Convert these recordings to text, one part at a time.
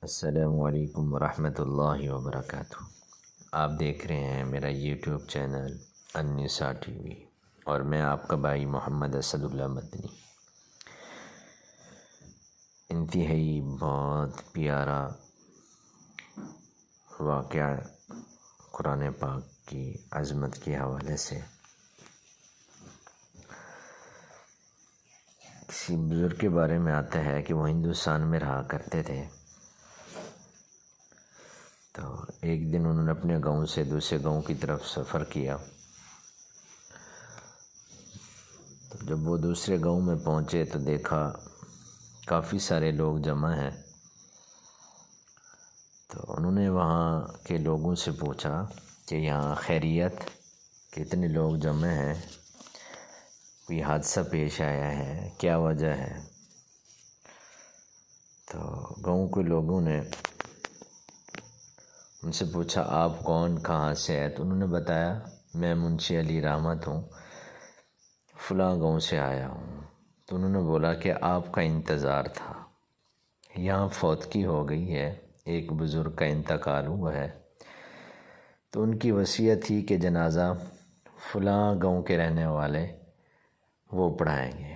السلام علیکم ورحمۃ اللہ وبرکاتہ۔ آپ دیکھ رہے ہیں میرا یوٹیوب چینل النساء ٹی وی اور میں آپ کا بھائی محمد اسد اللہ مدنی۔ انتہائی بہت پیارا واقعہ قرآن پاک کی عظمت کے حوالے سے۔ کسی بزرگ کے بارے میں آتا ہے کہ وہ ہندوستان میں رہا کرتے تھے، تو ایک دن انہوں نے اپنے گاؤں سے دوسرے گاؤں کی طرف سفر کیا۔ تو جب وہ دوسرے گاؤں میں پہنچے تو دیکھا کافی سارے لوگ جمع ہیں۔ تو انہوں نے وہاں کے لوگوں سے پوچھا کہ یہاں خیریت، کتنے لوگ جمع ہیں، کوئی حادثہ پیش آیا ہے، کیا وجہ ہے؟ تو گاؤں کے لوگوں نے ان سے پوچھا آپ کون، کہاں سے ہے؟ تو انہوں نے بتایا میں منشی علی رحمت ہوں، فلاں گاؤں سے آیا ہوں۔ تو انہوں نے بولا کہ آپ کا انتظار تھا، یہاں فوتگی ہو گئی ہے، ایک بزرگ کا انتقال ہوا ہے، تو ان کی وصیت تھی کہ جنازہ فلاں گاؤں کے رہنے والے وہ پڑھائیں گے،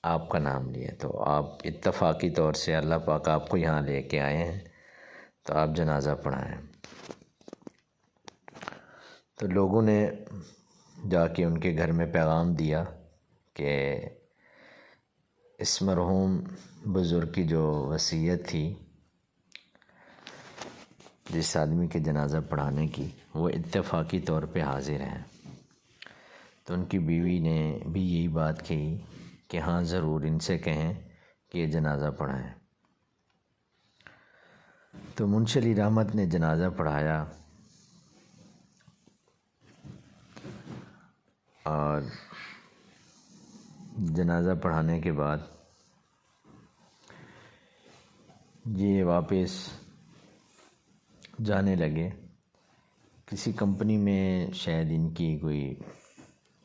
آپ کا نام لیے، تو آپ اتفاقی طور سے اللہ پاک آپ کو یہاں لے کے آئے ہیں، تو آپ جنازہ پڑھائیں۔ تو لوگوں نے جا کے ان کے گھر میں پیغام دیا کہ اس مرحوم بزرگ کی جو وصیت تھی جس آدمی کے جنازہ پڑھانے کی، وہ اتفاقی طور پہ حاضر ہیں۔ تو ان کی بیوی نے بھی یہی بات کہی کہ ہاں ضرور ان سے کہیں کہ یہ جنازہ پڑھائیں۔ تو منشی علی رحمت نے جنازہ پڑھایا، اور جنازہ پڑھانے کے بعد یہ واپس جانے لگے۔ کسی کمپنی میں شاید ان کی کوئی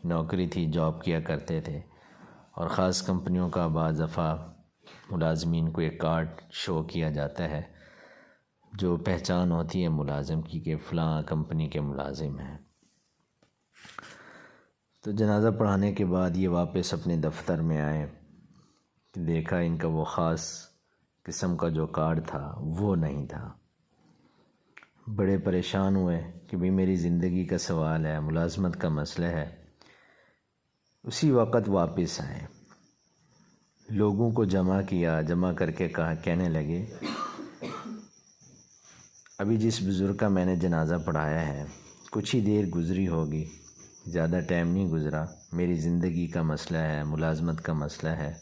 نوکری تھی، جاب کیا کرتے تھے، اور خاص کمپنیوں کا بعض دفعہ ملازمین کو ایک کارڈ شو کیا جاتا ہے جو پہچان ہوتی ہے ملازم کی کہ فلاں کمپنی کے ملازم ہیں۔ تو جنازہ پڑھانے کے بعد یہ واپس اپنے دفتر میں آئے، دیکھا ان کا وہ خاص قسم کا جو کارڈ تھا وہ نہیں تھا۔ بڑے پریشان ہوئے کہ بھی میری زندگی کا سوال ہے، ملازمت کا مسئلہ ہے۔ اسی وقت واپس آئے، لوگوں کو جمع کیا، جمع کر کے کہنے لگے ابھی جس بزرگ کا میں نے جنازہ پڑھایا ہے کچھ ہی دیر گزری ہوگی، زیادہ ٹائم نہیں گزرا، میری زندگی کا مسئلہ ہے، ملازمت کا مسئلہ ہے،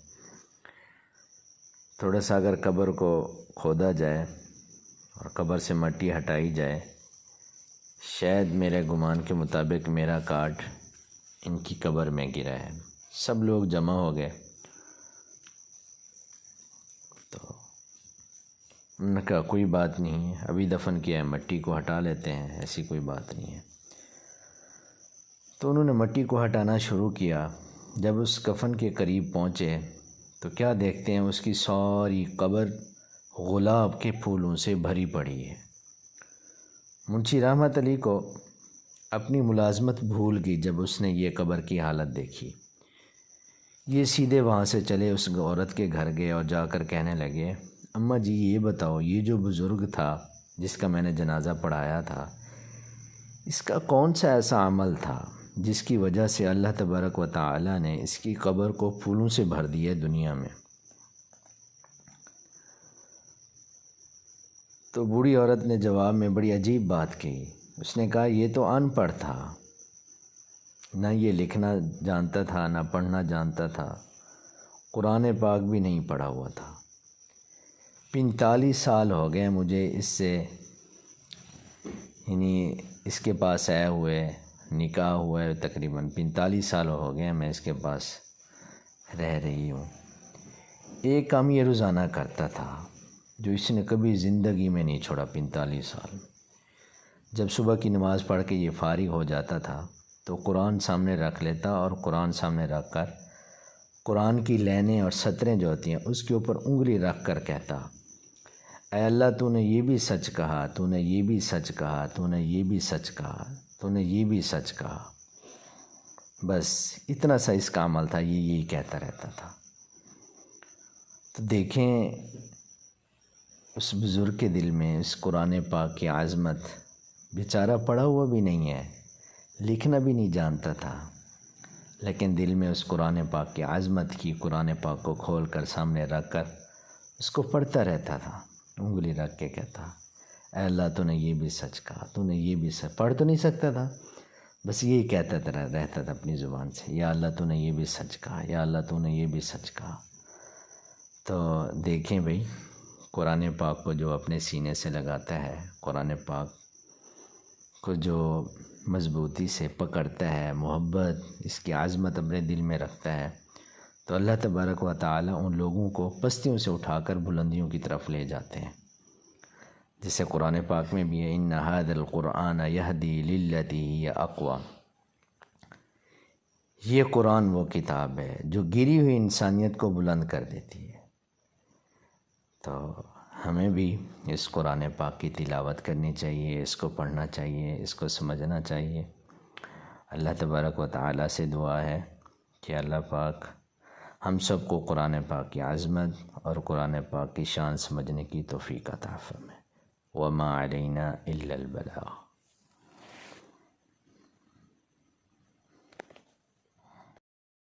تھوڑا سا اگر قبر کو کھودا جائے اور قبر سے مٹی ہٹائی جائے، شاید میرے گمان کے مطابق میرا کارڈ ان کی قبر میں گرا ہے۔ سب لوگ جمع ہو گئے، تو انہوں نے کہا کوئی بات نہیں ہے، ابھی دفن کیا ہے، مٹی کو ہٹا لیتے ہیں، ایسی کوئی بات نہیں ہے۔ تو انہوں نے مٹی کو ہٹانا شروع کیا۔ جب اس کفن کے قریب پہنچے تو کیا دیکھتے ہیں، اس کی ساری قبر گلاب کے پھولوں سے بھری پڑی ہے۔ منشی رحمت علی کو اپنی ملازمت بھول گئی جب اس نے یہ قبر کی حالت دیکھی۔ یہ سیدھے وہاں سے چلے، اس عورت کے گھر گئے اور جا کر کہنے لگے اماں جی یہ بتاؤ، یہ جو بزرگ تھا جس کا میں نے جنازہ پڑھایا تھا، اس کا کون سا ایسا عمل تھا جس کی وجہ سے اللہ تبارک و تعالی نے اس کی قبر کو پھولوں سے بھر دیا دنیا میں؟ تو بوڑھی عورت نے جواب میں بڑی عجیب بات کہی۔ اس نے کہا یہ تو ان پڑھ تھا، نہ یہ لکھنا جانتا تھا، نہ پڑھنا جانتا تھا، قرآن پاک بھی نہیں پڑھا ہوا تھا۔ 45 سال ہو گئے مجھے اس سے، یعنی اس کے پاس آئے ہوئے، نکاح ہوا ہے، تقریباً 45 سال ہو گئے میں اس کے پاس رہ رہی ہوں۔ ایک کام یہ روزانہ کرتا تھا جو اس نے کبھی زندگی میں نہیں چھوڑا 45 سال۔ جب صبح کی نماز پڑھ کے یہ فارغ ہو جاتا تھا تو قرآن سامنے رکھ لیتا، اور قرآن سامنے رکھ کر قرآن کی لائنیں اور سطریں جو ہوتی ہیں اس کے اوپر انگلی رکھ کر کہتا اے اللہ تو نے یہ بھی سچ کہا، تو نے یہ بھی سچ کہا، تو نے یہ بھی سچ کہا، تو نے یہ بھی سچ کہا۔ بس اتنا سا اس کا عمل تھا، یہ یہی کہتا رہتا تھا۔ تو دیکھیں اس بزرگ کے دل میں اس قرآن پاک کی عظمت، بیچارہ پڑھا ہوا بھی نہیں ہے، لکھنا بھی نہیں جانتا تھا، لیکن دل میں اس قرآن پاک کی عظمت کی، قرآن پاک کو کھول کر سامنے رکھ کر اس کو پڑھتا رہتا تھا، انگلی رکھ کے کہتا، اے اللہ تو نے یہ بھی سچ کہا، تو نے یہ بھی سچ، پڑھ تو نہیں سکتا تھا، بس یہی کہتا رہتا تھا اپنی زبان سے، یا اللہ تو نے یہ بھی سچ کہا، یا اللہ تو نے یہ بھی سچ کہا۔ تو دیکھیں بھئی، قرآن پاک کو جو اپنے سینے سے لگاتا ہے، قرآن پاک کو جو مضبوطی سے پکڑتا ہے، محبت اس کی عظمت اپنے دل میں رکھتا ہے، تو اللہ تبارک و تعالی ان لوگوں کو پستیوں سے اٹھا کر بلندیوں کی طرف لے جاتے ہیں۔ جسے قرآن پاک میں بھی ہے، ان ھذا القرآن یہدی للتی ہی اقوم، یہ قرآن وہ کتاب ہے جو گری ہوئی انسانیت کو بلند کر دیتی ہے۔ تو ہمیں بھی اس قرآن پاک کی تلاوت کرنی چاہیے، اس کو پڑھنا چاہیے، اس کو سمجھنا چاہیے۔ اللہ تبارک و تعالی سے دعا ہے کہ اللہ پاک ہم سب کو قرآن پاک کی عظمت اور قرآن پاک کی شان سمجھنے کی توفیق عطا فرمائے۔ وما علینا الا البلاغ۔